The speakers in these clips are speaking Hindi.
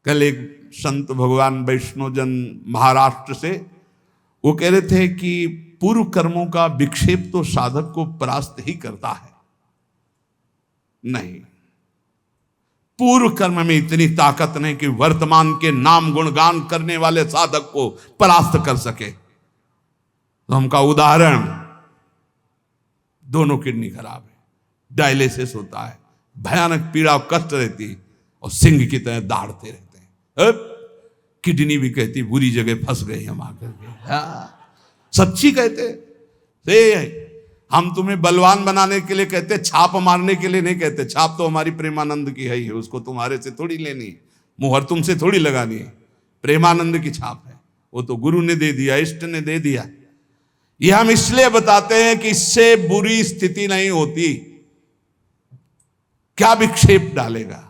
कल एक संत भगवान वैष्णोजन महाराष्ट्र से, वो कह रहे थे कि पूर्व कर्मों का विक्षेप तो साधक को परास्त ही करता है। नहीं, पूर्व कर्म में इतनी ताकत नहीं कि वर्तमान के नाम गुणगान करने वाले साधक को परास्त कर सके। तो हमका उदाहरण, दोनों किडनी खराब है, डायलिसिस होता है, भयानक पीड़ा और कष्ट रहती, और सिंह की तरह दौड़ते रहते हैं। किडनी भी कहती बुरी जगह फंस गई हम आकर के। सच्ची कहते से, हम तुम्हें बलवान बनाने के लिए कहते, छाप मारने के लिए नहीं कहते। छाप तो हमारी प्रेमानंद की है, उसको तुम्हारे से थोड़ी लेनी, मुहर तुमसे थोड़ी लगानी है। प्रेमानंद की छाप है, वो तो गुरु ने दे दिया, इष्ट ने दे दिया। ये हम इसलिए बताते हैं कि इससे बुरी स्थिति नहीं होती। क्या विक्षेप डालेगा?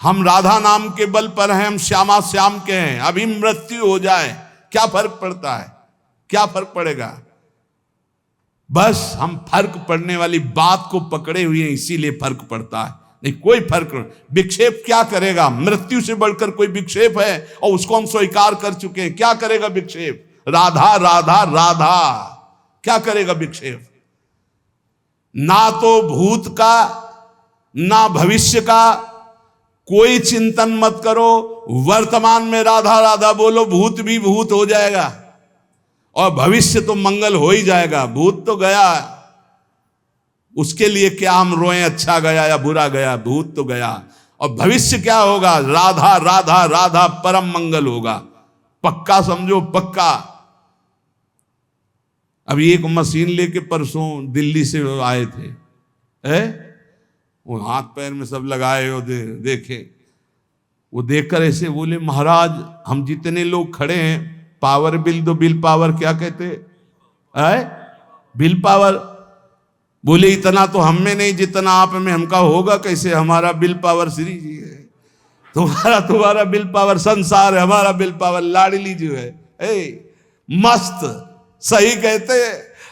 हम राधा नाम के बल पर हैं, हम श्यामा श्याम के हैं। अभी मृत्यु हो जाए क्या फर्क पड़ता है? क्या फर्क पड़ेगा? बस हम फर्क पड़ने वाली बात को पकड़े हुए हैं, इसीलिए फर्क पड़ता है, नहीं कोई फर्क नहीं। विक्षेप क्या करेगा? मृत्यु से बढ़कर कोई विक्षेप है? और उसको हम स्वीकार कर चुके हैं। क्या करेगा विक्षेप? राधा राधा राधा। क्या करेगा विक्षेप? ना तो भूत का ना भविष्य का कोई चिंतन मत करो, वर्तमान में राधा राधा बोलो, भूत भी भूत हो जाएगा और भविष्य तो मंगल हो ही जाएगा। भूत तो गया, उसके लिए क्या हम रोएं अच्छा गया या बुरा गया? भूत तो गया। और भविष्य क्या होगा? राधा राधा राधा परम मंगल होगा। पक्का समझो, पक्का। अभी एक मशीन लेके परसों दिल्ली से आए थे, वो हाथ पैर में सब लगाए हो, देखे। वो देखकर ऐसे बोले, महाराज हम जितने लोग खड़े हैं, पावर बिल दो। बिल पावर क्या कहते है? Bill power. बोले इतना तो हम में नहीं जितना आप में। हमका होगा कैसे? हमारा बिल पावर श्री जी है, तुम्हारा बिल पावर संसार है, हमारा बिल पावर लाडली जी है। मस्त, सही कहते।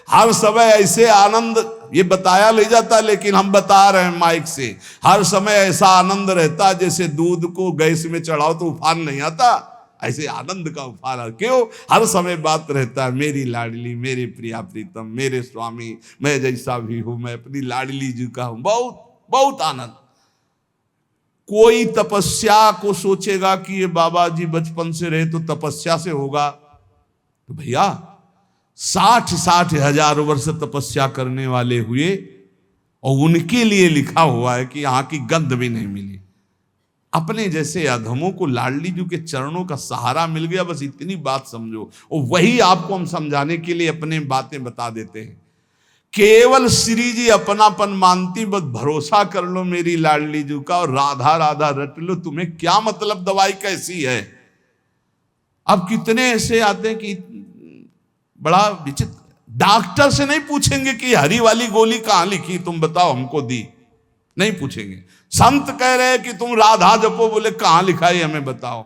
हर समय ऐसे आनंद, ये बताया ले जाता, लेकिन हम बता रहे हैं माइक से। हर समय ऐसा आनंद रहता जैसे दूध को गैस में चढ़ाओ तो उफान नहीं आता, ऐसे आनंद का उफान। क्यों? हर समय बात रहता है, मेरी लाडली, मेरे प्रिया प्रीतम, मेरे स्वामी, मैं जैसा भी हूं, मैं अपनी लाडली जी का हूं। बहुत बहुत आनंद। कोई तपस्या को सोचेगा कि ये बाबा जी बचपन से रहे तो तपस्या से होगा, तो भैया 60 हजार वर्ष तपस्या करने वाले हुए, और उनके लिए लिखा हुआ है कि यहां की गंध भी नहीं मिली। अपने जैसे अधमों को लाडली जी के चरणों का सहारा मिल गया, बस इतनी बात समझो। और वही आपको हम समझाने के लिए अपने बातें बता देते हैं। केवल श्री जी अपनापन मानती, बस भरोसा कर लो मेरी लाडली जी का, और राधा राधा रट लो। तुम्हें क्या मतलब दवाई कैसी है? अब कितने ऐसे आते हैं कि बड़ा विचित्र, डॉक्टर से नहीं पूछेंगे कि हरी वाली गोली कहां लिखी, तुम बताओ हमको दी, नहीं पूछेंगे। संत कह रहे हैं कि तुम राधा जपो, बोले कहां लिखा है हमें बताओ।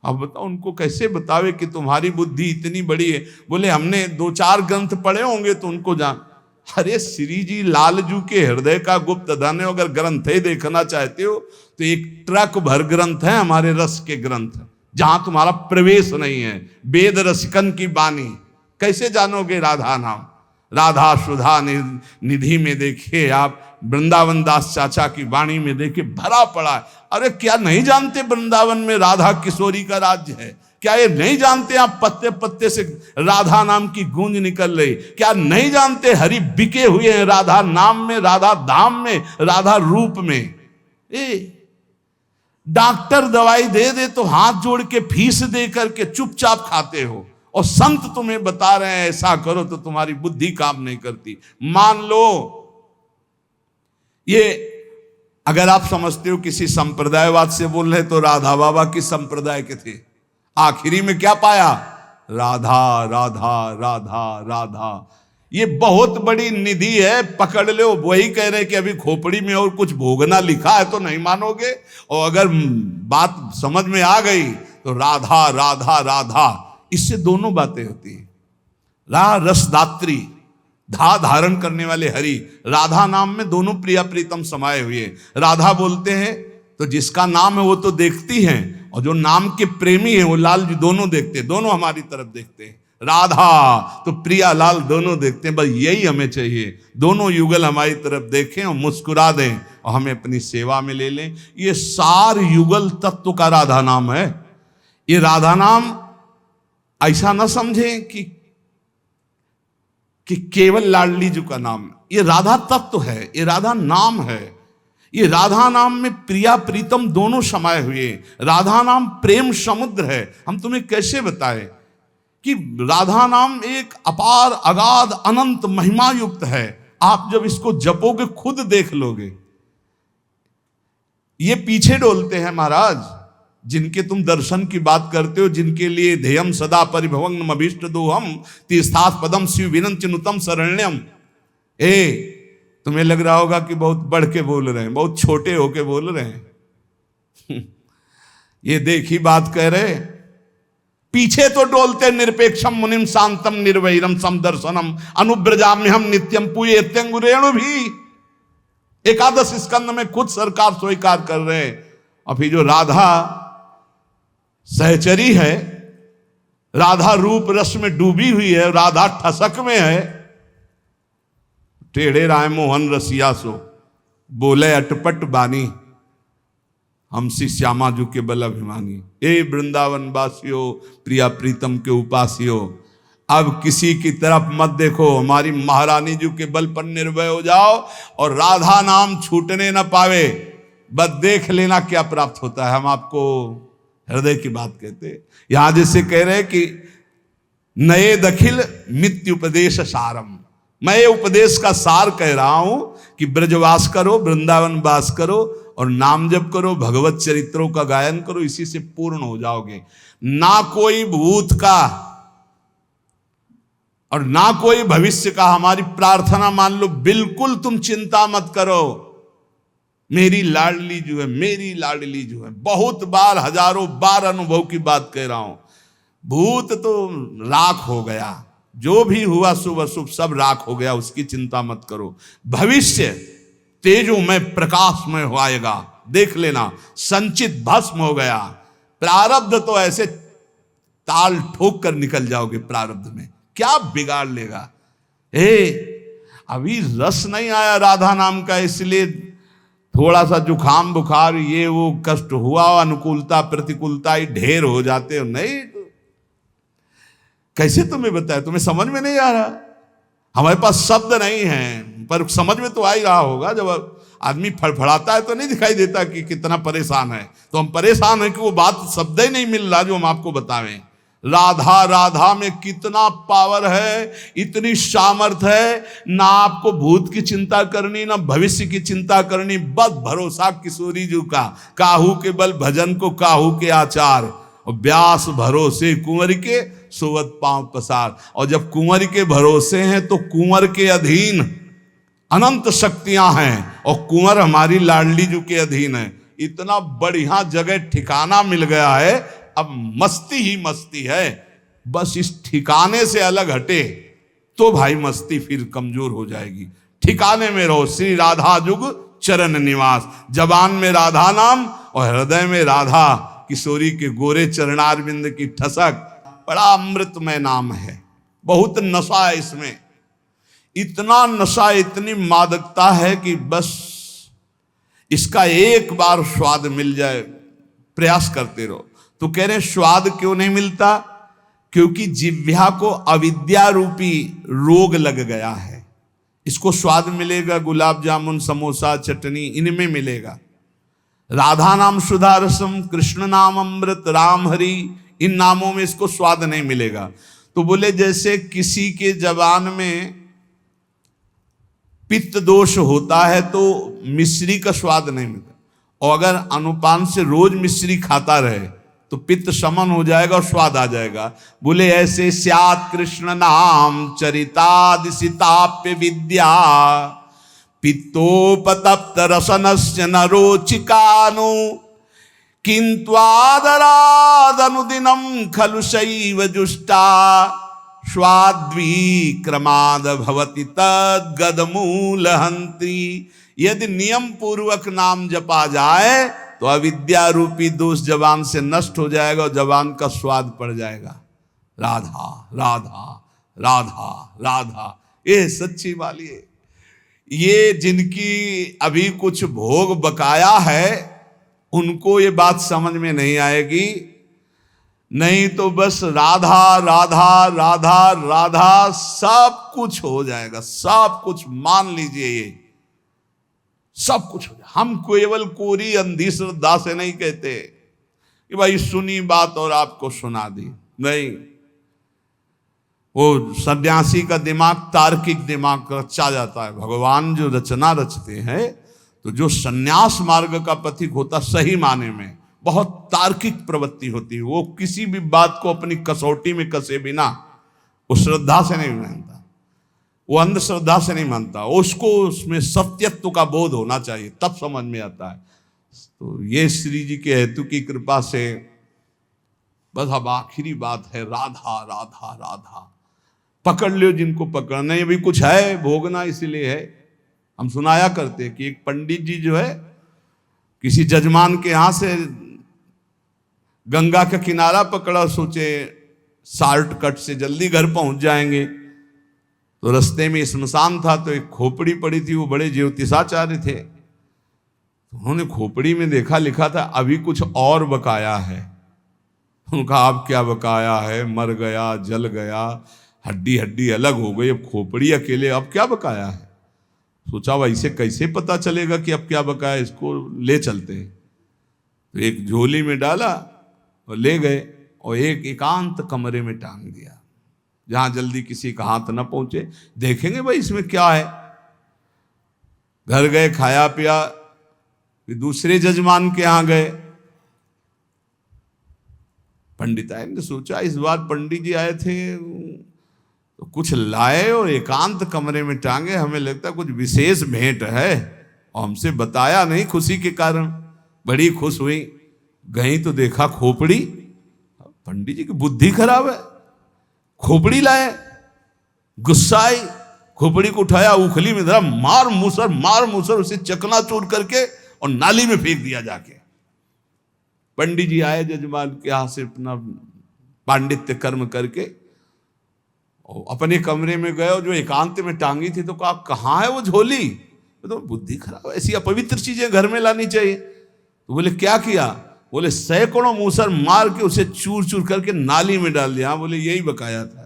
अब बताओ उनको कैसे बतावे कि तुम्हारी बुद्धि इतनी बड़ी है? बोले हमने 2-4 ग्रंथ पढ़े होंगे तो उनको जान। अरे श्री जी लालजू के हृदय का गुप्त धन है। अगर ग्रंथ ही देखना चाहते हो तो एक ट्रक भर ग्रंथ है हमारे रस के ग्रंथ, जहां तुम्हारा प्रवेश नहीं है। वेद रसिकन की बानी कैसे जानोगे राधा नाम? राधा सुधा निधि में देखिए आप, वृंदावन दास चाचा की वाणी में देखिए, भरा पड़ा है। अरे क्या नहीं जानते वृंदावन में राधा किशोरी का राज्य है? क्या ये नहीं जानते आप पत्ते पत्ते से राधा नाम की गूंज निकल रही? क्या नहीं जानते हरि बिके हुए हैं राधा नाम में, राधा धाम में, राधा रूप में? डॉक्टर दवाई दे दे तो हाथ जोड़ के फीस दे करके चुपचाप खाते हो, और संत तुम्हें बता रहे हैं ऐसा करो तो तुम्हारी बुद्धि काम नहीं करती। मान लो ये, अगर आप समझते हो किसी संप्रदायवाद से बोल रहे तो राधा बाबा किस संप्रदाय के थे? आखिरी में क्या पाया? राधा राधा राधा राधा। ये बहुत बड़ी निधि है, पकड़ लो। वही कह रहे कि अभी खोपड़ी में और कुछ भोगना लिखा है तो नहीं मानोगे, और अगर बात समझ में आ गई तो राधा राधा राधा, इससे दोनों बातें होती है। रा रसदात्री, धा धारण करने वाले हरि, राधा नाम में दोनों प्रिया प्रीतम समाये हुए। राधा बोलते हैं तो जिसका नाम है वो तो देखती हैं, और जो नाम के प्रेमी हैं वो लाल जी दोनों देखते हैं, दोनों हमारी तरफ देखते हैं। राधा तो प्रिया लाल दोनों देखते हैं। बस यही हमें चाहिए, दोनों युगल हमारी तरफ देखें और मुस्कुरा दें और हमें अपनी सेवा में ले लें। ये सार युगल तत्व का राधा नाम है। ये राधा नाम ऐसा ना समझें कि केवल लाडली जी का नाम है। ये राधा तत्व है, ये राधा नाम है। ये राधा नाम में प्रिया प्रीतम दोनों समाये हुए। राधा नाम प्रेम समुद्र है। हम तुम्हें कैसे बताएं कि राधा नाम एक अपार अगाध अनंत महिमा युक्त है। आप जब इसको जपोगे खुद देख लोगे। ये पीछे डोलते हैं महाराज, जिनके तुम दर्शन की बात करते हो, जिनके लिए ध्येयम सदा परिभवम अभीष्ट दोहम तीर्थास पदम शिव विनंत चिनुतम शरण्यम। तुम्हें लग रहा होगा कि बहुत बढ़ के बोल रहे हैं, बहुत छोटे होके बोल रहे हैं। ये देखी बात कह रहे, पीछे तो डोलते निरपेक्षम मुनिम शांतम निर्वैरम समदर्शनम अनुब्रजाम्यहम नित्यम पूयेत्यंगुरेणु भी एकादश स्कंद में खुद सरकार स्वीकार कर रहे हैं। और फिर जो राधा सहचरी है, राधा रूप रस में डूबी हुई है, राधा ठसक में है। टेढ़े राय मोहन रसिया सो बोले अटपट बानी हमसी श्यामा जू के बल अभिमानी। ए वृंदावन वासियों, प्रिया प्रीतम के उपासियों, अब किसी की तरफ मत देखो, हमारी महारानी जी के बल पर निर्भय हो जाओ और राधा नाम छूटने न पावे। बस देख लेना क्या प्राप्त होता है। हम आपको हृदय की बात कहते हैं। यहां जैसे कह रहे कि नए दखिल मित्य उपदेश सारम, मैं ये उपदेश का सार कह रहा हूं कि ब्रजवास करो, वृंदावन वास करो और नाम जप करो, भगवत चरित्रों का गायन करो, इसी से पूर्ण हो जाओगे। ना कोई भूत का और ना कोई भविष्य का हमारी प्रार्थना मान लो, बिल्कुल तुम चिंता मत करो। मेरी लाडली जो है, मेरी लाडली जो है, बहुत बार हजारों बार अनुभव की बात कह रहा हूं। भूत तो राख हो गया, जो भी हुआ शुभ अशुभ सब राख हो गया, उसकी चिंता मत करो। भविष्य तेजोमय प्रकाशमय हो आएगा, देख लेना। संचित भस्म हो गया, प्रारब्ध तो ऐसे ताल ठोक कर निकल जाओगे। प्रारब्ध में क्या बिगाड़ लेगा। अभी रस नहीं आया राधा नाम का, इसलिए थोड़ा सा जुखाम बुखार ये वो कष्ट हुआ, अनुकूलता प्रतिकूलता ही ढेर हो जाते हो। नहीं, कैसे तुम्हें बताया, तुम्हें समझ में नहीं आ रहा। हमारे पास शब्द नहीं है, पर समझ में तो आ ही रहा होगा। जब आदमी फड़फड़ाता है तो नहीं दिखाई देता कि कितना परेशान है। तो हम परेशान हैं कि वो बात शब्द ही नहीं मिल रहा जो हम आपको बतावें। राधा राधा में कितना पावर है, इतनी सामर्थ्य है। ना आपको भूत की चिंता करनी, ना भविष्य की चिंता करनी। बस भरोसा किशोरी जी का, काहू के बल भजन को काहू के आचार, और व्यास भरोसे कुंवर के सोवत पांव पसार। और जब कुंवर के भरोसे हैं तो कुंवर के अधीन अनंत शक्तियां हैं, और कुंवर हमारी लाडली जी के अधीन है। इतना बढ़िया जगह ठिकाना मिल गया है, अब मस्ती ही मस्ती है। बस इस ठिकाने से अलग हटे तो भाई मस्ती फिर कमजोर हो जाएगी। ठिकाने में रहो। श्री राधा जुग चरण निवास, जबान में राधा नाम और हृदय में राधा किशोरी के गोरे चरणारविंद की ठसक। बड़ा अमृतमय नाम है, बहुत नशा है इसमें। इतना नशा, इतनी मादकता है कि बस इसका एक बार स्वाद मिल जाए, प्रयास करते रहो। तो कह रहे स्वाद क्यों नहीं मिलता? क्योंकि जिह्वा को अविद्या रूपी रोग लग गया है। इसको स्वाद मिलेगा गुलाब जामुन समोसा चटनी, इनमें मिलेगा। राधा नाम सुधा रसम, कृष्ण नाम अमृत, राम हरि, इन नामों में इसको स्वाद नहीं मिलेगा। तो बोले जैसे किसी के जबान में पित्त दोष होता है तो मिश्री का स्वाद नहीं मिलता, और अगर अनुपान से रोज मिश्री खाता रहे तो पित्त शमन हो जाएगा और स्वाद आ जाएगा। बोले ऐसे स्यात् कृष्ण नाम चरितादिशिताप्य विद्या, पित्तोपतप्त रसनस्य न रोचिकानु, किंत्वादरादनुदिनं खलु शैव जुष्टा, स्वाद्वी क्रमाद भवति तद्गदमूलहंत्री। यदि नियम पूर्वक नाम जपा जाए तो अविद्या रूपी दोष जबान से नष्ट हो जाएगा और जबान का स्वाद पड़ जाएगा। राधा राधा राधा राधा, ये सच्ची वाली है। ये जिनकी अभी कुछ भोग बकाया है उनको ये बात समझ में नहीं आएगी, नहीं तो बस राधा राधा राधा राधा सब कुछ हो जाएगा, सब कुछ मान लीजिए, ये सब कुछ हो जाए। हम केवल कोरी अंधी श्रद्धा से नहीं कहते कि भाई सुनी बात और आपको सुना दी, नहीं। वो सन्यासी का दिमाग तार्किक दिमाग रचा जाता है। भगवान जो रचना रचते हैं तो जो सन्यास मार्ग का पथिक होता सही माने में बहुत तार्किक प्रवृत्ति होती है। वो किसी भी बात को अपनी कसौटी में कसे बिना वो श्रद्धा से नहीं मानता, वो अंधश्रद्धा से नहीं मानता, उसको उसमें सत्यत्व का बोध होना चाहिए, तब समझ में आता है। तो ये श्री जी के हेतु की कृपा से बस अब आखिरी बात है राधा राधा राधा। पकड़ लो जिनको पकड़ना है। अभी कुछ है भोगना, इसीलिए है। हम सुनाया करते कि एक पंडित जी जो है किसी जजमान के यहां से गंगा का किनारा पकड़ा, सोचे शॉर्टकट से जल्दी घर पहुंच जाएंगे। तो रास्ते में श्मशान था तो एक खोपड़ी पड़ी थी, वो बड़े ज्योतिषाचार्य थे। तो उन्होंने खोपड़ी में देखा, लिखा था अभी कुछ और बकाया है। उनका आप क्या बकाया है, मर गया, जल गया, हड्डी हड्डी अलग हो गई, अब खोपड़ी अकेले, अब क्या बकाया है। सोचा भाई इसे कैसे पता चलेगा कि अब क्या बकाया, इसको ले चलते हैं। तो एक झोली में डाला और ले गए और एक एकांत कमरे में टांग दिया जहां जल्दी किसी का हाथ न पहुंचे। देखेंगे भाई इसमें क्या है। घर गए, खाया पिया, फिर दूसरे जजमान के यहां गए। पंडित आए ने सोचा इस बार पंडित जी आए थे तो कुछ लाए और एकांत कमरे में टांगे, हमें लगता कुछ विशेष भेंट है और हमसे बताया नहीं, खुशी के कारण बड़ी खुश हुई। गई तो देखा खोपड़ी। पंडित जी की बुद्धि खराब है, खोपड़ी लाए। गुस्सा आई, खोपड़ी को उठाया, उखली में धरा, मार मुसर उसे चकनाचूर करके और नाली में फेंक दिया जाके। पंडित जी आए जजमान के यहाँ से अपना पांडित्य कर्म करके और अपने कमरे में गए और जो एकांत में टांगी थी तो कहा कहाँ है वो झोली। तो बुद्धि खराब, ऐसी अपवित्र चीजें घर में लानी चाहिए। तो बोले क्या किया। बोले सैकड़ों मूसर मार के उसे चूर चूर करके नाली में डाल दिया। बोले यही बकाया था।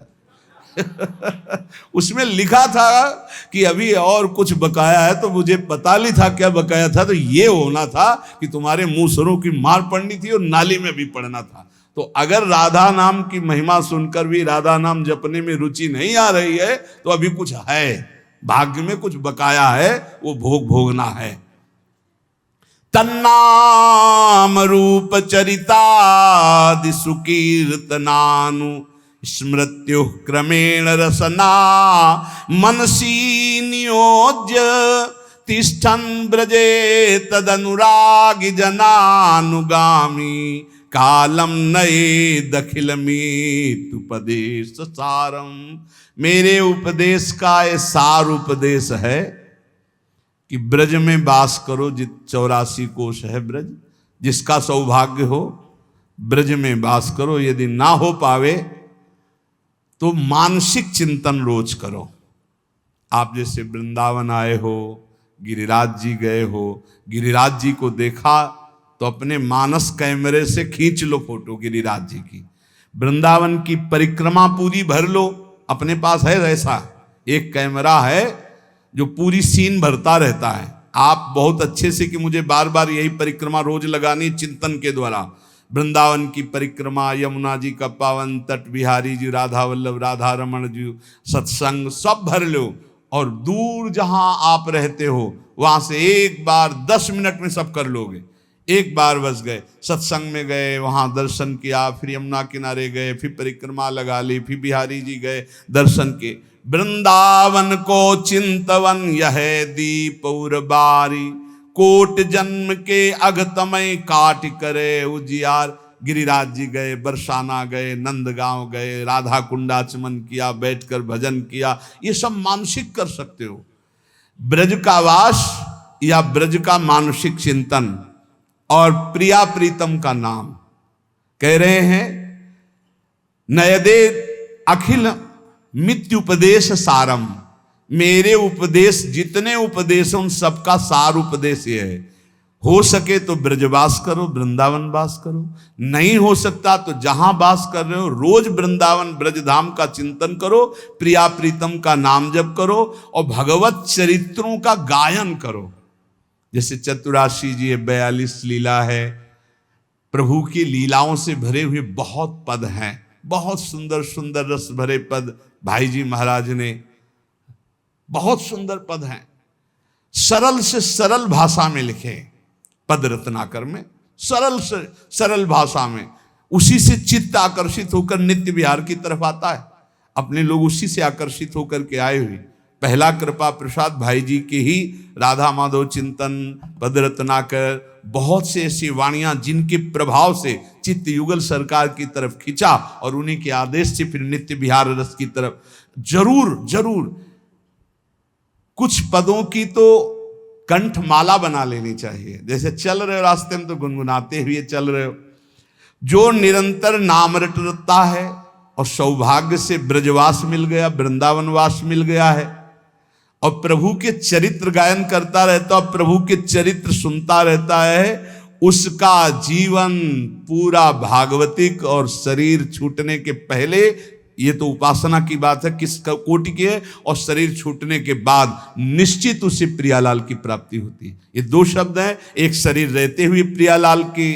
उसमें लिखा था कि अभी और कुछ बकाया है, तो मुझे पता नहीं था क्या बकाया था। तो ये होना था कि तुम्हारे मूसरों की मार पड़नी थी और नाली में भी पड़ना था। तो अगर राधा नाम की महिमा सुनकर भी राधा नाम जपने में रुचि नहीं आ रही है तो अभी कुछ है, भाग्य में कुछ बकाया है, वो भोग भोगना है। तन्नाम रूप चरितादि सुकीर्तनानु स्मृत्यु क्रमेण रसना मनसी नियोज्य तिष्ठन् ब्रजे तदनुरागी जनानुगामी कालम नये दखिलमीत उपदेश सारम। मेरे उपदेश का ये सार उपदेश है कि ब्रज में वास करो। 84 कोश है ब्रज, जिसका सौभाग्य हो ब्रज में वास करो। यदि ना हो पावे तो मानसिक चिंतन रोज करो। आप जैसे वृंदावन आए हो, गिरिराज जी गए हो, गिरिराज जी को देखा तो अपने मानस कैमरे से खींच लो फोटो गिरिराज जी की। वृंदावन की परिक्रमा पूरी भर लो, अपने पास है ऐसा एक कैमरा है जो पूरी सीन भरता रहता है। आप बहुत अच्छे से कि मुझे बार बार यही परिक्रमा रोज लगानी चिंतन के द्वारा। वृंदावन की परिक्रमा, यमुना जी का पावन तट, बिहारी जी, राधा वल्लभ, राधा रमण जी, सत्संग सब भर लो। और दूर जहां आप रहते हो वहां से एक बार 10 मिनट में सब कर लोगे। एक बार बस गए, सत्संग में गए, वहां दर्शन किया, फिर यमुना किनारे गए, फिर परिक्रमा लगा ली, फिर बिहारी जी गए दर्शन के। वृंदावन को चिंतवन यह दीप उर्बारी, कोट जन्म के अगतमय काट करे उजियार। गिरिराज जी गए, बरसाना गए, नंदगांव गए, राधा कुंडाचमन किया, बैठकर भजन किया, ये सब मानसिक कर सकते हो। ब्रज का वास या ब्रज का मानसिक चिंतन और प्रिया प्रीतम का नाम। कह रहे हैं नयदे अखिल मित्युपदेश सारम, मेरे उपदेश जितने उपदेश उन सबका सार उपदेश ये है। हो सके तो ब्रजवास करो, वृंदावन वास करो, नहीं हो सकता तो जहां वास कर रहे हो रोज वृंदावन ब्रजधाम का चिंतन करो, प्रिया प्रीतम का नाम जप करो और भगवत चरित्रों का गायन करो। जैसे चतुराशी जी 42 लीला है, प्रभु की लीलाओं से भरे हुए बहुत पद हैं, बहुत सुंदर सुंदर रस भरे पद भाई जी महाराज ने, बहुत सुंदर पद हैं, सरल से सरल भाषा में लिखे पद रत्नाकर में, सरल से सरल भाषा में। उसी से चित्त आकर्षित होकर नित्य विहार की तरफ आता है। अपने लोग उसी से आकर्षित होकर के आए हुए। पहला कृपा प्रसाद भाई जी के ही राधा माधव चिंतन, पद रत्नाकर, बहुत से ऐसी वाणियां जिनके प्रभाव से चित्त युगल सरकार की तरफ खिंचा और उन्हीं के आदेश से फिर नित्य विहार रस की तरफ। जरूर जरूर कुछ पदों की तो कंठमाला बना लेनी चाहिए। जैसे चल रहे हो रास्ते में तो गुनगुनाते हुए चल रहे हो। जो निरंतर नाम रटता है और सौभाग्य से ब्रजवास मिल गया, वृंदावनवास मिल गया है और प्रभु के चरित्र गायन करता रहता और प्रभु के चरित्र सुनता रहता है, उसका जीवन पूरा भागवतिक और शरीर छूटने के पहले, ये तो उपासना की बात है किस कोटि की है, और शरीर छूटने के बाद निश्चित उसे प्रियालाल की प्राप्ति होती है। ये दो शब्द हैं, एक शरीर रहते हुए प्रियालाल की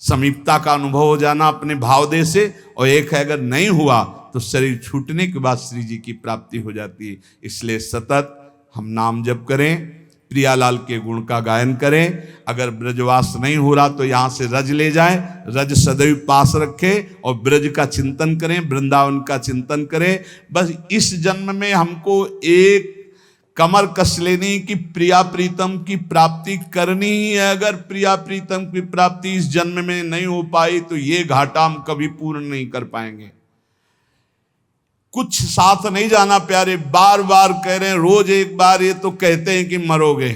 समीपता का अनुभव हो जाना अपने भावदेह से, और एक है अगर नहीं हुआ तो शरीर छूटने के बाद श्री जी की प्राप्ति हो जाती है। इसलिए सतत हम नाम जप करें, प्रियालाल के गुण का गायन करें। अगर ब्रजवास नहीं हो रहा तो यहाँ से रज ले जाएं, रज सदैव पास रखें और ब्रज का चिंतन करें, वृंदावन का चिंतन करें। बस इस जन्म में हमको एक कमर कस लेनी कि प्रिया प्रीतम की प्राप्ति करनी ही है। अगर प्रिया प्रीतम की प्राप्ति इस जन्म में नहीं हो पाई तो ये घाटा हम कभी पूर्ण नहीं कर पाएंगे। कुछ साथ नहीं जाना प्यारे, बार बार कह रहे हैं, रोज एक बार ये तो कहते हैं कि मरोगे,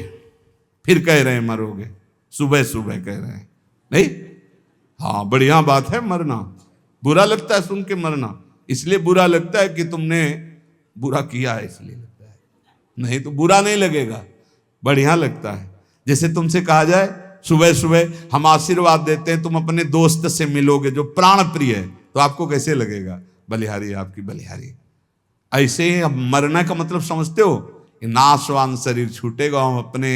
फिर कह रहे हैं मरोगे, सुबह सुबह कह रहे हैं नहीं। हाँ बढ़िया बात है मरना, बुरा लगता है सुन के मरना, इसलिए बुरा लगता है कि तुमने बुरा किया है इसलिए लगता है, नहीं तो बुरा नहीं लगेगा, बढ़िया लगता है। जैसे तुमसे कहा जाए सुबह सुबह हम आशीर्वाद देते हैं, तुम अपने दोस्त से मिलोगे जो प्राण प्रिय है, तो आपको कैसे लगेगा, बलिहारी आपकी बलिहारी। ऐसे ही अब मरना का मतलब समझते हो, नाशवान शरीर छूटेगा, हम अपने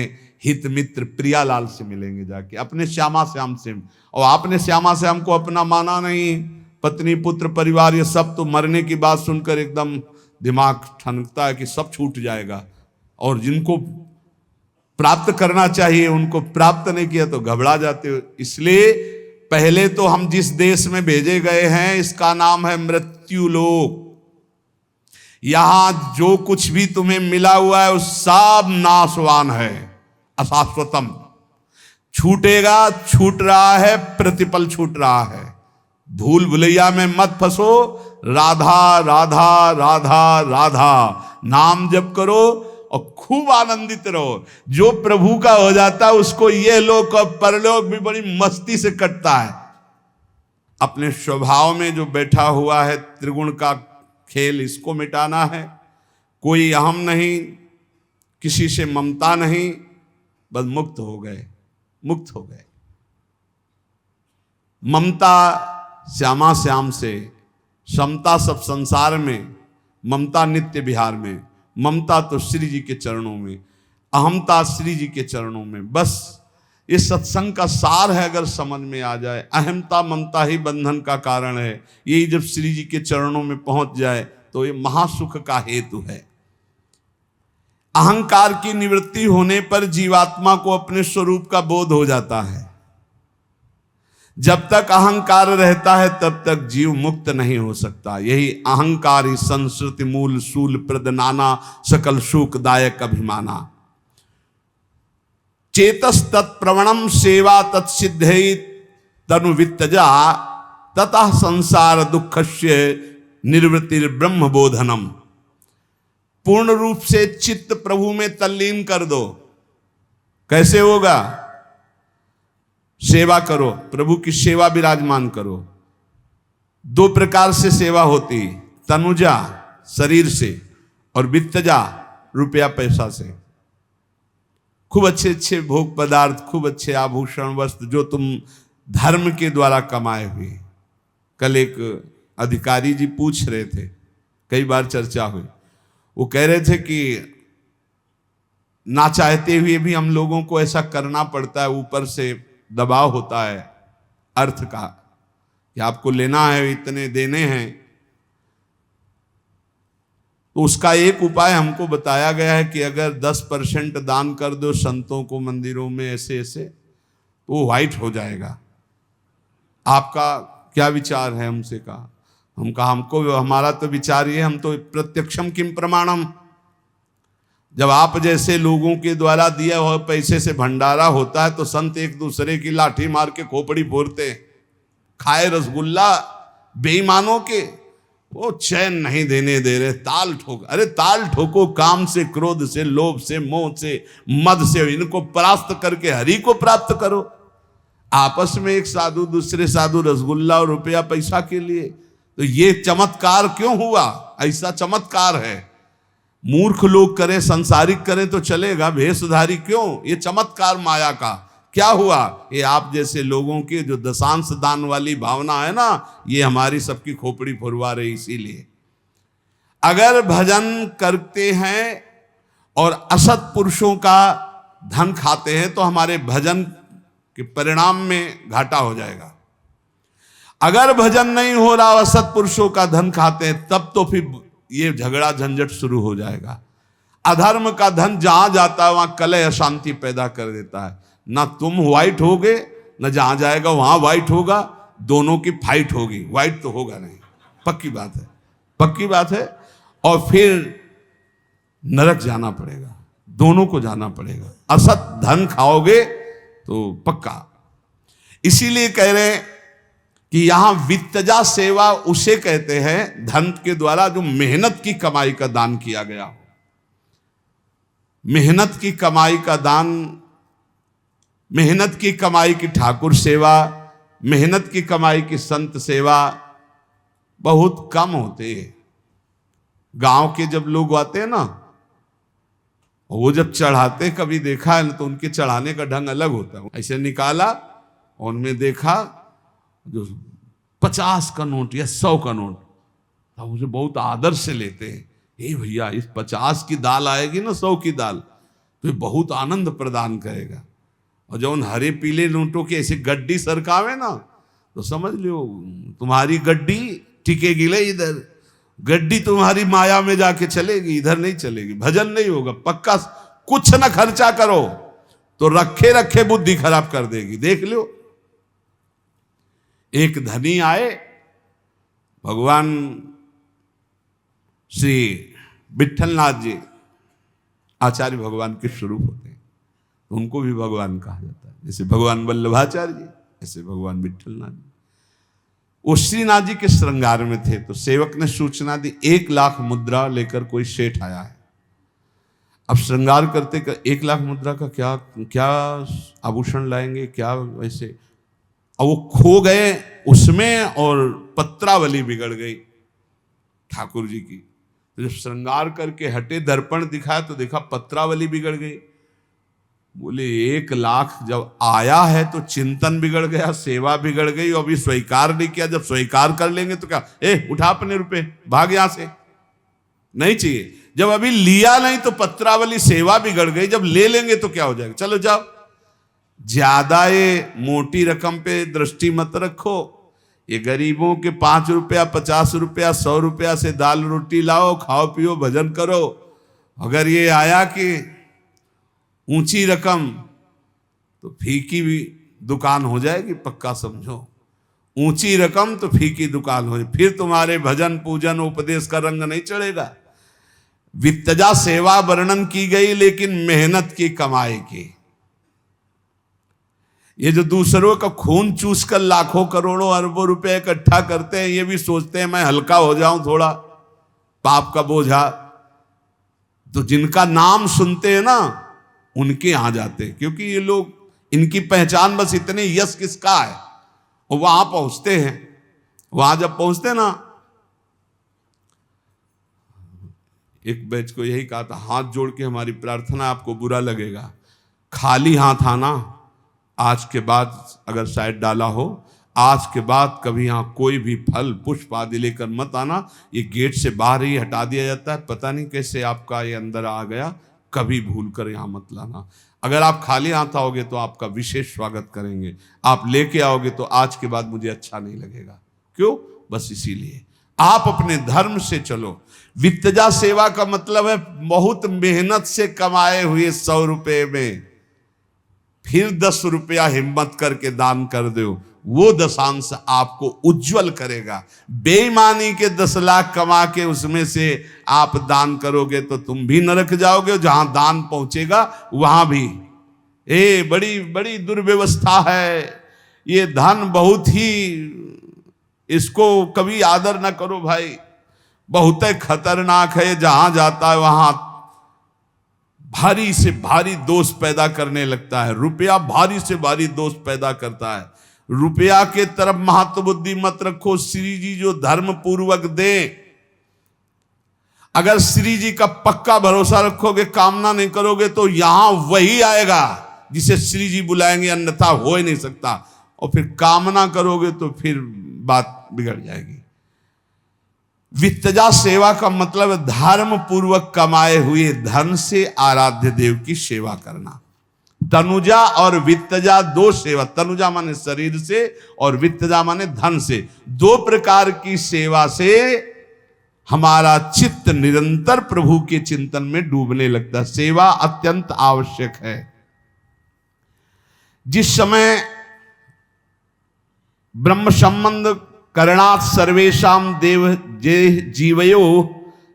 हित मित्र प्रियालाल से मिलेंगे जाके, अपने श्यामा श्याम से। और आपने श्यामा श्याम को अपना माना नहीं, पत्नी पुत्र परिवार ये सब, तो मरने की बात सुनकर एकदम दिमाग ठनकता है कि सब छूट जाएगा, और जिनको प्राप्त करना चाहिए उनको प्राप्त नहीं किया तो घबरा जाते हो। इसलिए पहले तो हम जिस देश में भेजे गए हैं इसका नाम है मृत्यु लोक। यहां जो कुछ भी तुम्हें मिला हुआ है वो सब नाशवान है, अशाश्वतम, छूटेगा, छूट रहा है, प्रतिपल छूट रहा है। भूल भुलैया में मत फंसो, राधा राधा राधा राधा नाम जप करो और खूब आनंदित रहो। जो प्रभु का हो जाता है उसको ये लोक और परलोक भी बड़ी मस्ती से कटता है। अपने स्वभाव में जो बैठा हुआ है त्रिगुण का खेल, इसको मिटाना है। कोई अहम नहीं, किसी से ममता नहीं, बस मुक्त हो गए, मुक्त हो गए। ममता श्यामा श्याम से, समता सब संसार में, ममता नित्य विहार में, ममता तो श्री जी के चरणों में, अहमता श्री जी के चरणों में। बस ये सत्संग का सार है, अगर समझ में आ जाए। अहमता ममता ही बंधन का कारण है, यही जब श्री जी के चरणों में पहुंच जाए तो ये महासुख का हेतु है। अहंकार की निवृत्ति होने पर जीवात्मा को अपने स्वरूप का बोध हो जाता है। जब तक अहंकार रहता है तब तक जीव मुक्त नहीं हो सकता। यही अहंकार ही संस्कृति मूल शूल प्रद नाना सकल शोकदायक अभिमाना। चेतस तत्प्रवणम सेवा तत्सिद्धि तनुवित्तजा ततः संसार दुःखस्य निर्वृत्तिर ब्रह्म बोधनम। पूर्ण रूप से चित्त प्रभु में तल्लीन कर दो। कैसे होगा? सेवा करो, प्रभु की सेवा विराजमान करो। दो प्रकार से सेवा होती, तनुजा शरीर से और वित्तजा रुपया पैसा से। खूब अच्छे अच्छे भोग पदार्थ, खूब अच्छे आभूषण वस्त्र जो तुम धर्म के द्वारा कमाए हुए। कल एक अधिकारी जी पूछ रहे थे, कई बार चर्चा हुई, वो कह रहे थे कि ना चाहते हुए भी हम लोगों को ऐसा करना पड़ता है, ऊपर से दबाव होता है अर्थ का कि आपको लेना है, इतने देने हैं। तो उसका एक उपाय हमको बताया गया है कि अगर 10% दान कर दो संतों को, मंदिरों में ऐसे ऐसे, तो वो व्हाइट हो जाएगा। आपका क्या विचार है? हमसे कहा, हम कहा हमको, हमारा तो विचार ये, हम तो प्रत्यक्षम किम प्रमाणम, जब आप जैसे लोगों के द्वारा दिया हुआ पैसे से भंडारा होता है तो संत एक दूसरे की लाठी मार के खोपड़ी फोड़ते हैं। खाए रसगुल्ला बेईमानों के, वो चैन नहीं देने दे रहे, ताल ठोक। अरे ताल ठोको, काम से, क्रोध से, लोभ से, मोह से, मद से, इनको परास्त करके हरि को प्राप्त करो। आपस में एक साधु दूसरे साधु रसगुल्ला और रुपया पैसा के लिए, तो ये चमत्कार क्यों हुआ? ऐसा चमत्कार है। मूर्ख लोग करें, संसारिक करें तो चलेगा, भेषधारी क्यों? ये चमत्कार माया का क्या हुआ? ये आप जैसे लोगों के जो दशांश दान वाली भावना है ना, ये हमारी सबकी खोपड़ी फुरवा रही। इसीलिए अगर भजन करते हैं और असत पुरुषों का धन खाते हैं तो हमारे भजन के परिणाम में घाटा हो जाएगा। अगर भजन नहीं हो रहा, असत पुरुषों का धन खाते हैं, तब तो फिर ये झगड़ा झंझट शुरू हो जाएगा। अधर्म का धन जहां जाता है वहां कलह अशांति पैदा कर देता है। ना तुम व्हाइट होगे, न जहां जाएगा वहां व्हाइट होगा, दोनों की फाइट होगी। व्हाइट तो होगा नहीं, पक्की बात है, पक्की बात है। और फिर नरक जाना पड़ेगा, दोनों को जाना पड़ेगा। असत धन खाओगे तो पक्का। इसीलिए कह रहे हैं कि यहां वित्तजा सेवा उसे कहते हैं धन के द्वारा जो मेहनत की कमाई का दान किया गया हो। मेहनत की कमाई का दान, मेहनत की कमाई की ठाकुर सेवा, मेहनत की कमाई की संत सेवा बहुत कम होते हैं। गांव के जब लोग आते हैं ना, वो जब चढ़ाते, कभी देखा है ना, तो उनके चढ़ाने का ढंग अलग होता है। ऐसे निकाला और उनमें देखा जो 50 का नोट या 100 का नोट, अब उसे बहुत आदर से लेते हैं। ए भैया, इस 50 की दाल आएगी ना 100 की दाल, तो ये बहुत आनंद प्रदान करेगा। और जब उन हरे पीले नोटों की ऐसे गड्डी सरकावे ना, तो समझ लो तुम्हारी गड्डी टिकेगी ले, इधर गड्डी तुम्हारी माया में जाके चलेगी, इधर नहीं चलेगी। भजन नहीं होगा पक्का। कुछ ना खर्चा करो तो रखे रखे बुद्धि खराब कर देगी। देख लो, एक धनी आए, भगवान श्री विठलनाथ जी आचार्य भगवान के स्वरूप होते हैं, तो उनको भी भगवान कहा जाता है। जैसे भगवान वल्लभाचार्य जी, ऐसे भगवान विठलनाथ जी। वो श्रीनाथ जी के श्रृंगार में थे, तो सेवक ने सूचना दी 1 लाख मुद्रा लेकर कोई सेठ आया है। अब श्रृंगार करते कर 1 लाख मुद्रा का क्या क्या आभूषण लाएंगे, क्या वैसे। और वो खो गए उसमें और पत्रावली बिगड़ गई ठाकुर जी की। तो जब श्रृंगार करके हटे, दर्पण दिखाया तो देखा पत्रावली बिगड़ गई। बोले 1 लाख जब आया है तो चिंतन बिगड़ गया, सेवा बिगड़ गई, और अभी स्वीकार नहीं किया। जब स्वीकार कर लेंगे तो क्या, उठा अपने रुपए, भाग यहां से, नहीं चाहिए। जब अभी लिया नहीं तो पत्रावली, सेवा बिगड़ गई। जब ले लेंगे तो क्या हो जाएगा, चलो जाओ। ज्यादा ये मोटी रकम पे दृष्टि मत रखो। ये गरीबों के 5 रुपया, 50 रुपया, 100 रुपया से दाल रोटी लाओ, खाओ पियो, भजन करो। अगर ये आया कि ऊंची रकम, तो फीकी भी दुकान हो जाएगी, पक्का समझो। ऊंची रकम तो फीकी दुकान हो जाए, फिर तुम्हारे भजन पूजन उपदेश का रंग नहीं चढ़ेगा। वित्तजा सेवा वर्णन की गई, लेकिन मेहनत की कमाई की। ये जो दूसरों का खून चूस कर लाखों करोड़ों अरबों रुपए इकट्ठा करते हैं, ये भी सोचते हैं मैं हल्का हो जाऊं थोड़ा पाप का बोझा, तो जिनका नाम सुनते हैं ना उनके यहां जाते हैं। क्योंकि ये लोग इनकी पहचान बस इतने यश किसका है, और वहां पहुंचते हैं। वहां जब पहुंचते ना, एक बैच को यही कहा था, हाथ जोड़ के हमारी प्रार्थना, आपको बुरा लगेगा, खाली हाथ आना, आज के बाद अगर शायद डाला हो, आज के बाद कभी यहां कोई भी फल पुष्प आदि लेकर मत आना, ये गेट से बाहर ही हटा दिया जाता है, पता नहीं कैसे आपका ये अंदर आ गया, कभी भूल कर यहां मत लाना। अगर आप खाली हाथ आओगे तो आपका विशेष स्वागत करेंगे, आप लेके आओगे तो आज के बाद मुझे अच्छा नहीं लगेगा। क्यों? बस इसीलिए आप अपने धर्म से चलो। वित्तजा सेवा का मतलब है बहुत मेहनत से कमाए हुए 100 रुपए में फिर 10 रुपया हिम्मत करके दान कर दो, वो दशांश आपको उज्जवल करेगा। बेईमानी के 10 लाख कमा के उसमें से आप दान करोगे तो तुम भी नरक जाओगे, जहां दान पहुंचेगा वहां भी। बड़ी बड़ी दुर्व्यवस्था है ये धन, बहुत ही, इसको कभी आदर ना करो भाई, बहुत खतरनाक है। जहां जाता है वहां भारी से भारी दोष पैदा करने लगता है। रुपया भारी से भारी दोष पैदा करता है। रुपया के तरफ महत्व बुद्धि मत रखो। श्री जी जो धर्म पूर्वक दे, अगर श्री जी का पक्का भरोसा रखोगे, कामना नहीं करोगे, तो यहां वही आएगा जिसे श्री जी बुलाएंगे, अन्यथा हो ही नहीं सकता। और फिर कामना करोगे तो फिर बात बिगड़ जाएगी। वित्तजा सेवा का मतलब धर्म पूर्वक कमाए हुए धन से आराध्य देव की सेवा करना। तनुजा और वित्तजा दो सेवा, तनुजा माने शरीर से और वित्तजा माने धन से, दो प्रकार की सेवा से हमारा चित्त निरंतर प्रभु के चिंतन में डूबने लगता है। सेवा अत्यंत आवश्यक है। जिस समय ब्रह्म संबंध करणात् सर्वेशाम देव जे जीवयो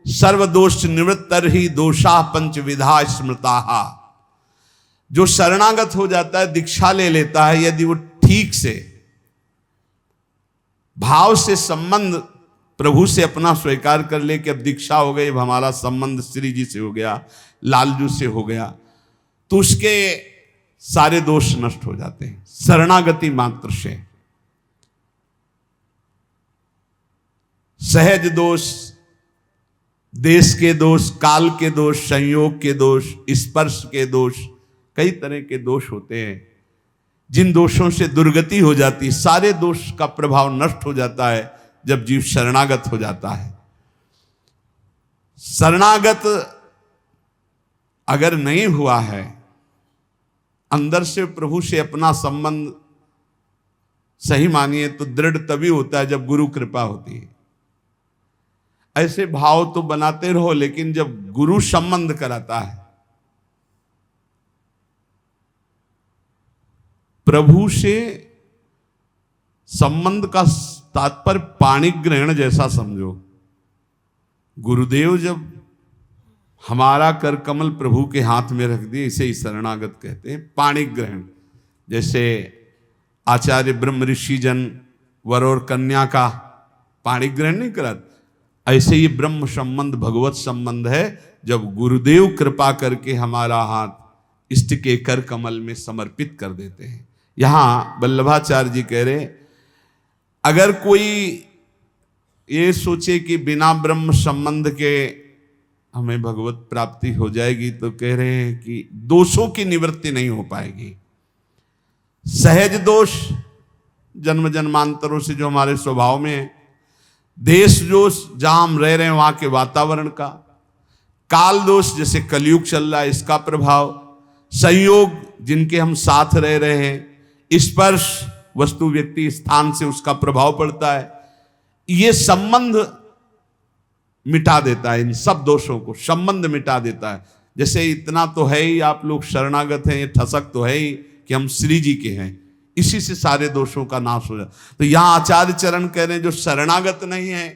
सर्वदोष निवृत्तर ही दोषा पंचविधा स्मृता। जो शरणागत हो जाता है, दीक्षा ले लेता है, यदि वो ठीक से भाव से संबंध प्रभु से अपना स्वीकार कर ले कि अब दीक्षा हो गई, अब हमारा संबंध श्री जी से हो गया, लालजू से हो गया, तो उसके सारे दोष नष्ट हो जाते हैं शरणागति मात्र से। सहज दोष, देश के दोष, काल के दोष, संयोग के दोष, स्पर्श के दोष, कई तरह के दोष होते हैं जिन दोषों से दुर्गति हो जाती। सारे दोष का प्रभाव नष्ट हो जाता है जब जीव शरणागत हो जाता है। शरणागत अगर नहीं हुआ है, अंदर से प्रभु से अपना संबंध सही मानिए तो दृढ़ तभी होता है जब गुरु कृपा होती है। ऐसे भाव तो बनाते रहो, लेकिन जब गुरु संबंध कराता है, प्रभु से संबंध का तात्पर्य पाणिक ग्रहण जैसा समझो। गुरुदेव जब हमारा कर कमल प्रभु के हाथ में रख दिए, इसे ही शरणागत कहते हैं, पाणिक ग्रहण। जैसे आचार्य ब्रह्म ऋषि जन वर और कन्या का पाणिक ग्रहण नहीं करते, ऐसे ही ब्रह्म संबंध भगवत संबंध है। जब गुरुदेव कृपा करके हमारा हाथ इष्ट के कर कमल में समर्पित कर देते हैं। यहां वल्लभाचार्य जी कह रहे, अगर कोई ये सोचे कि बिना ब्रह्म संबंध के हमें भगवत प्राप्ति हो जाएगी, तो कह रहे हैं कि दोषों की निवृत्ति नहीं हो पाएगी। सहज दोष जन्म जन्मांतरों से जो हमारे स्वभाव में है, देश दोष जहां हम रह रहे हैं वहां के वातावरण का, काल दोष जैसे कलयुग चल रहा है इसका प्रभाव, संयोग जिनके हम साथ रह रहे हैं, स्पर्श वस्तु व्यक्ति स्थान से उसका प्रभाव पड़ता है। ये संबंध मिटा देता है, इन सब दोषों को संबंध मिटा देता है। जैसे इतना तो है ही, आप लोग शरणागत हैं, ये ठसक तो है ही कि हम श्री जी के हैं, इसी से सारे दोषों का नाश हो जाता। तो यहां आचार्य चरण कह रहे हैं, जो शरणागत नहीं है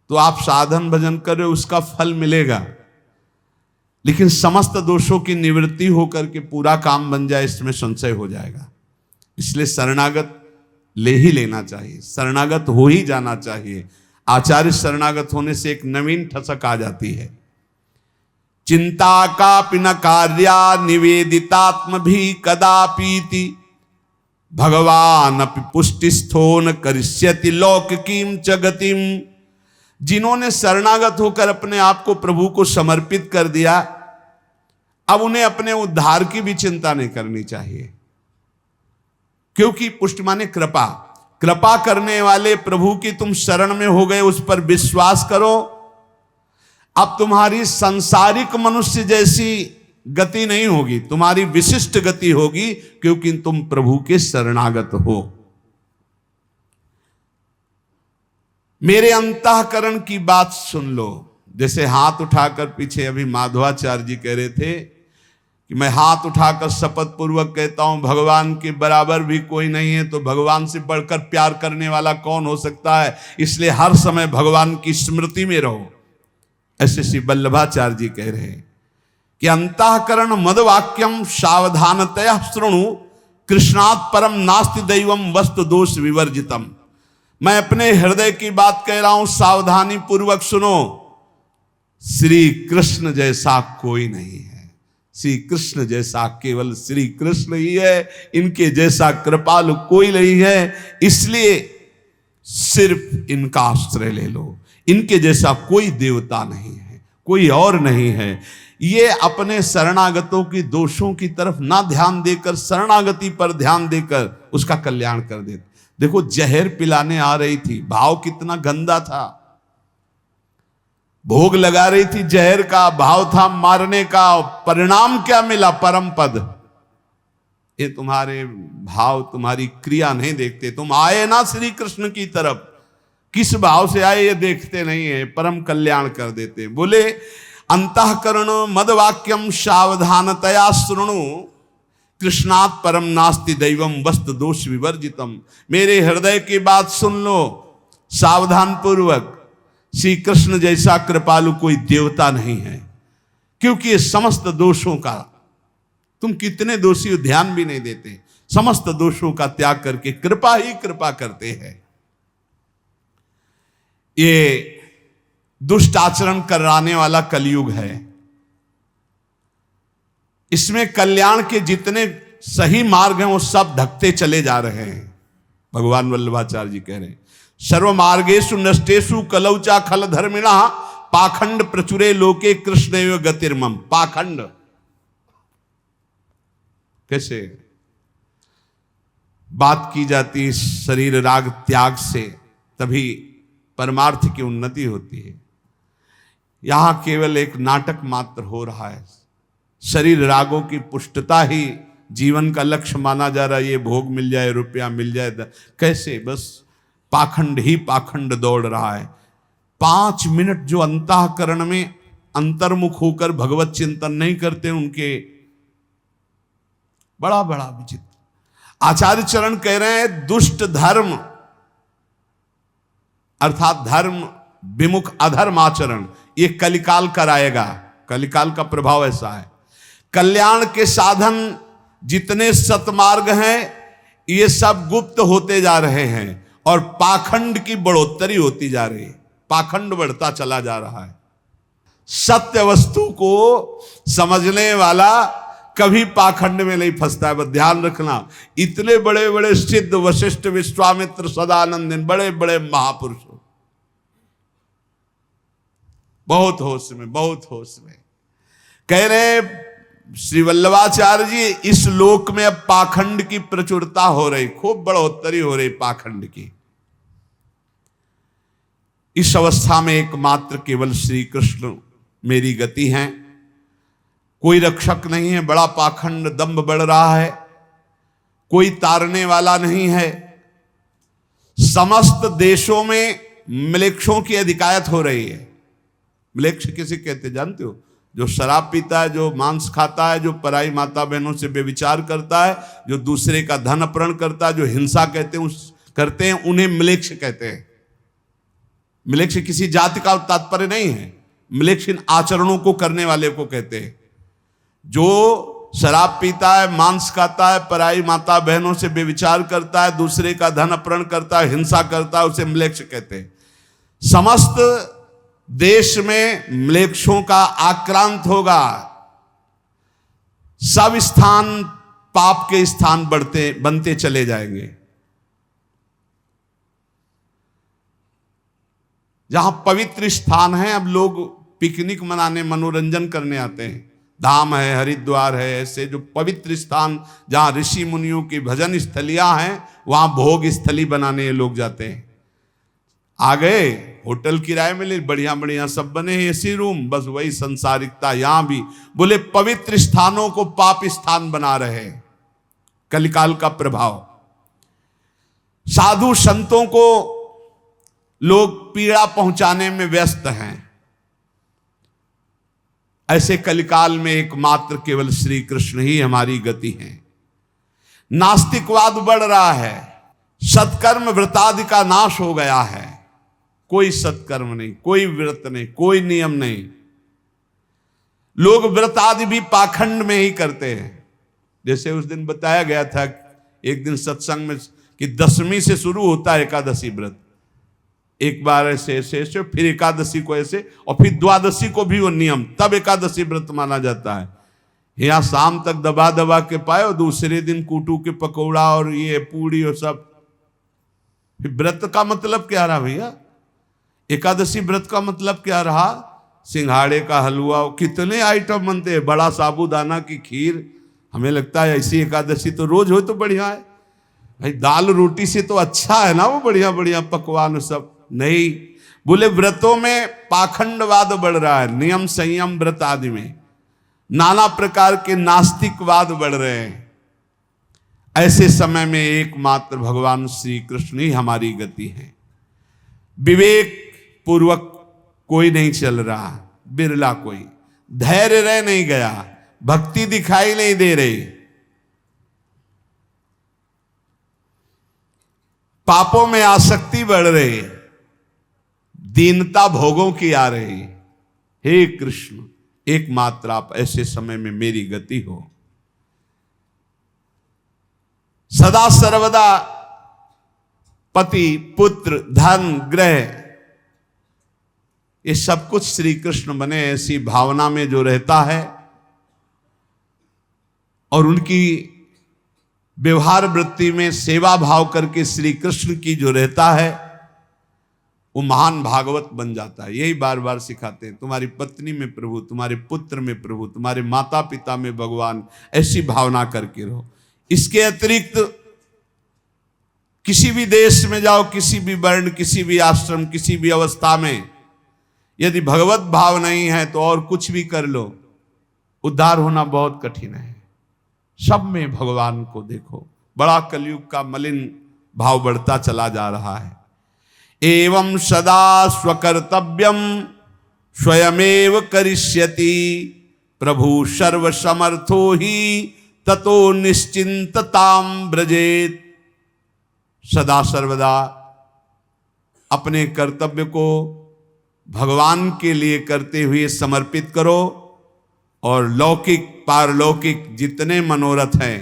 तो आप साधन भजन करें, उसका फल मिलेगा, लेकिन समस्त दोषों की निवृत्ति होकर के पूरा काम बन जाए, इसमें संशय हो जाएगा। इसलिए शरणागत ले ही लेना चाहिए, शरणागत हो ही जाना चाहिए। आचार्य शरणागत होने से एक नवीन ठसक आ जाती है। चिंता कापि न कार्या निवेदितात्म भी कदापीति भगवान अपि पुष्टिस्थो न करिष्यति लौकिकीम च गतिम। जिन्होंने शरणागत होकर अपने आप को प्रभु को समर्पित कर दिया, अब उन्हें अपने उद्धार की भी चिंता नहीं करनी चाहिए, क्योंकि पुष्टि माने कृपा। कृपा करने वाले प्रभु की तुम शरण में हो गए, उस पर विश्वास करो। अब तुम्हारी सांसारिक मनुष्य जैसी गति नहीं होगी, तुम्हारी विशिष्ट गति होगी, क्योंकि तुम प्रभु के शरणागत हो। मेरे अंतःकरण की बात सुन लो। जैसे हाथ उठाकर पीछे अभी माधवाचार्य जी कह रहे थे कि मैं हाथ उठाकर शपथ पूर्वक कहता हूं भगवान के बराबर भी कोई नहीं है, तो भगवान से बढ़कर प्यार करने वाला कौन हो सकता है। इसलिए हर समय भगवान की स्मृति में रहो। ऐसे श्री वल्लभाचार्य जी कह रहे हैं कि अंतःकरण मदवाक्यम सावधानतया शृणु कृष्णात् परम नास्ति दैवम वस्तु दोष विवर्जितम। मैं अपने हृदय की बात कह रहा हूं, सावधानी पूर्वक सुनो। श्री कृष्ण जैसा कोई नहीं है। श्री कृष्ण जैसा केवल श्री कृष्ण ही है, इनके जैसा कृपालु कोई नहीं है। इसलिए सिर्फ इनका आश्रय ले लो। इनके जैसा कोई देवता नहीं है, कोई और नहीं है। ये अपने शरणागतों की दोषों की तरफ ना ध्यान देकर शरणागति पर ध्यान देकर उसका कल्याण कर देते। देखो, जहर पिलाने आ रही थी, भाव कितना गंदा था। भोग लगा रही थी, जहर का भाव था मारने का। परिणाम क्या मिला? परम पद। ये तुम्हारे भाव, तुम्हारी क्रिया नहीं देखते। तुम आए ना श्री कृष्ण की तरफ, किस भाव से आए ये देखते नहीं है, परम कल्याण कर देते। बोले अंतःकरण मदवाक्यम सावधानतया शृणु कृष्णात् परम नास्ति दैवम वस्तु दोष विवर्जितम। मेरे हृदय की बात सुन लो सावधान पूर्वक। श्री कृष्ण जैसा कृपालु कोई देवता नहीं है, क्योंकि ये समस्त दोषों का, तुम कितने दोषी हो ध्यान भी नहीं देते, समस्त दोषों का त्याग करके कृपा ही कृपा करते हैं। ये दुष्ट आचरण कराने वाला कलयुग है। इसमें कल्याण के जितने सही मार्ग हैं वो सब ढकते चले जा रहे हैं। भगवान वल्लभाचार्य जी कह रहे हैं सर्व मार्गेषु नष्टेषु कलौचा खल धर्मिणा पाखंड प्रचुरे लोके कृष्णैव गतिर्मम। पाखंड कैसे बात की जाती शरीर राग त्याग से, तभी परमार्थ की उन्नति होती है। यहां केवल एक नाटक मात्र हो रहा है। शरीर रागों की पुष्टता ही जीवन का लक्ष्य माना जा रहा है। ये भोग मिल जाए, रुपया मिल जाए, कैसे बस पाखंड ही पाखंड दौड़ रहा है। 5 मिनट जो अंतःकरण में अंतर्मुख होकर भगवत चिंतन नहीं करते, उनके बड़ा बड़ा विचित्र। आचार्य चरण कह रहे हैं दुष्ट धर्म अर्थात धर्म विमुख अधर्म आचरण ये कलिकाल कराएगा। कलिकाल का प्रभाव ऐसा है। कल्याण के साधन जितने सतमार्ग हैं ये सब गुप्त होते जा रहे हैं और पाखंड की बढ़ोतरी होती जा रही है। पाखंड बढ़ता चला जा रहा है। सत्य वस्तु को समझने वाला कभी पाखंड में नहीं फंसता है। बस ध्यान रखना, इतने बड़े बड़े सिद्ध वशिष्ठ विश्वामित्र सदानंद बड़े बड़े महापुरुष बहुत होश में, बहुत होश में कह रहे श्री वल्लभाचार्य जी इस लोक में अब पाखंड की प्रचुरता हो रही, खूब बढ़ोतरी हो रही पाखंड की। इस अवस्था में एकमात्र केवल श्री कृष्ण मेरी गति है, कोई रक्षक नहीं है। बड़ा पाखंड दंभ बढ़ रहा है, कोई तारने वाला नहीं है। समस्त देशों में म्लेच्छों की अधिकायत हो रही है। म्लेच्छ किसे कहते जानते हो? जो शराब पीता है, जो मांस खाता है, जो पराई माता बहनों से व्यभिचार करता है, जो दूसरे का धन अपहरण करता है, जो हिंसा करते हैं उन्हें म्लेच्छ कहते हैं। म्लेच्छ किसी जाति का तात्पर्य नहीं है, म्लेच्छ इन आचरणों को करने वाले को कहते हैं। जो शराब पीता है, मांस खाता है, पराई माता बहनों से व्यभिचार करता है, दूसरे का धन अपहरण करता है, हिंसा करता है, उसे म्लेच्छ कहते हैं। समस्त देश में म्लेच्छों का आक्रांत होगा, सब स्थान पाप के स्थान बनते चले जाएंगे। जहां पवित्र स्थान है, अब लोग पिकनिक मनाने, मनोरंजन करने आते हैं। धाम है, हरिद्वार है, ऐसे जो पवित्र स्थान जहां ऋषि मुनियों की भजन स्थलियां हैं, वहां भोग स्थली बनाने ये लोग जाते हैं। आ गए, होटल किराए में ले, बढ़िया बढ़िया सब बने हैं, एसी रूम, बस वही संसारिकता। यहां भी बोले पवित्र स्थानों को पाप स्थान बना रहे हैं, कलिकाल का प्रभाव। साधु संतों को लोग पीड़ा पहुंचाने में व्यस्त हैं। ऐसे कलिकाल में एकमात्र केवल श्री कृष्ण ही हमारी गति है। नास्तिकवाद बढ़ रहा है, सत्कर्म व्रतादि का नाश हो गया है। कोई सत्कर्म नहीं, कोई व्रत नहीं, कोई नियम नहीं। लोग व्रत आदि भी पाखंड में ही करते हैं। जैसे उस दिन बताया गया था एक दिन सत्संग में कि 10वीं से शुरू होता है एकादशी व्रत। एक बार ऐसे ऐसे ऐसे, फिर एकादशी को ऐसे, और फिर द्वादशी को भी वो नियम, तब एकादशी व्रत माना जाता है। यहाँ शाम तक दबा दबा के पाए, और दूसरे दिन कूटू के पकौड़ा और ये पूड़ी और सब। फिर व्रत का मतलब क्या रहा भैया? एकादशी व्रत का मतलब क्या रहा? सिंघाड़े का हलवा, कितने आइटम बनते हैं, बड़ा साबूदाना की खीर। हमें लगता है ऐसी एकादशी तो रोज हो तो बढ़िया है भाई, दाल रोटी से तो अच्छा है ना वो बढ़िया बढ़िया पकवान सब। नहीं, बोले व्रतों में पाखंडवाद बढ़ रहा है, नियम संयम व्रत आदि में नाना प्रकार के नास्तिकवाद बढ़ रहे हैं। ऐसे समय में एकमात्र भगवान श्री कृष्ण ही हमारी गति है। विवेक पूर्वक कोई नहीं चल रहा, बिरला कोई, धैर्य रह नहीं गया, भक्ति दिखाई नहीं दे रही, पापों में आसक्ति बढ़ रही, दीनता भोगों की आ रही। हे कृष्ण, एकमात्र आप ऐसे समय में मेरी गति हो। सदा सर्वदा पति पुत्र धन ग्रह ये सब कुछ श्री कृष्ण बने, ऐसी भावना में जो रहता है और उनकी व्यवहार वृत्ति में सेवा भाव करके श्री कृष्ण की जो रहता है, वो महान भागवत बन जाता है। यही बार बार सिखाते हैं, तुम्हारी पत्नी में प्रभु, तुम्हारे पुत्र में प्रभु, तुम्हारे माता पिता में भगवान, ऐसी भावना करके रहो। इसके अतिरिक्त किसी भी देश में जाओ, किसी भी वर्ण, किसी भी आश्रम, किसी भी अवस्था में यदि भगवत भाव नहीं है तो और कुछ भी कर लो, उद्धार होना बहुत कठिन है। सब में भगवान को देखो। बड़ा कलयुग का मलिन भाव बढ़ता चला जा रहा है। एवं सदा स्वकर्तव्यम स्वयमेव करिष्यति प्रभु सर्वसमर्थो ही ततो निश्चिंतताम ब्रजेत। सदा सर्वदा अपने कर्तव्य को भगवान के लिए करते हुए समर्पित करो, और लौकिक पारलौकिक जितने मनोरथ हैं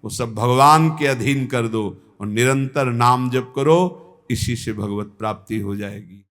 वो सब भगवान के अधीन कर दो, और निरंतर नाम जप करो। इसी से भगवत प्राप्ति हो जाएगी।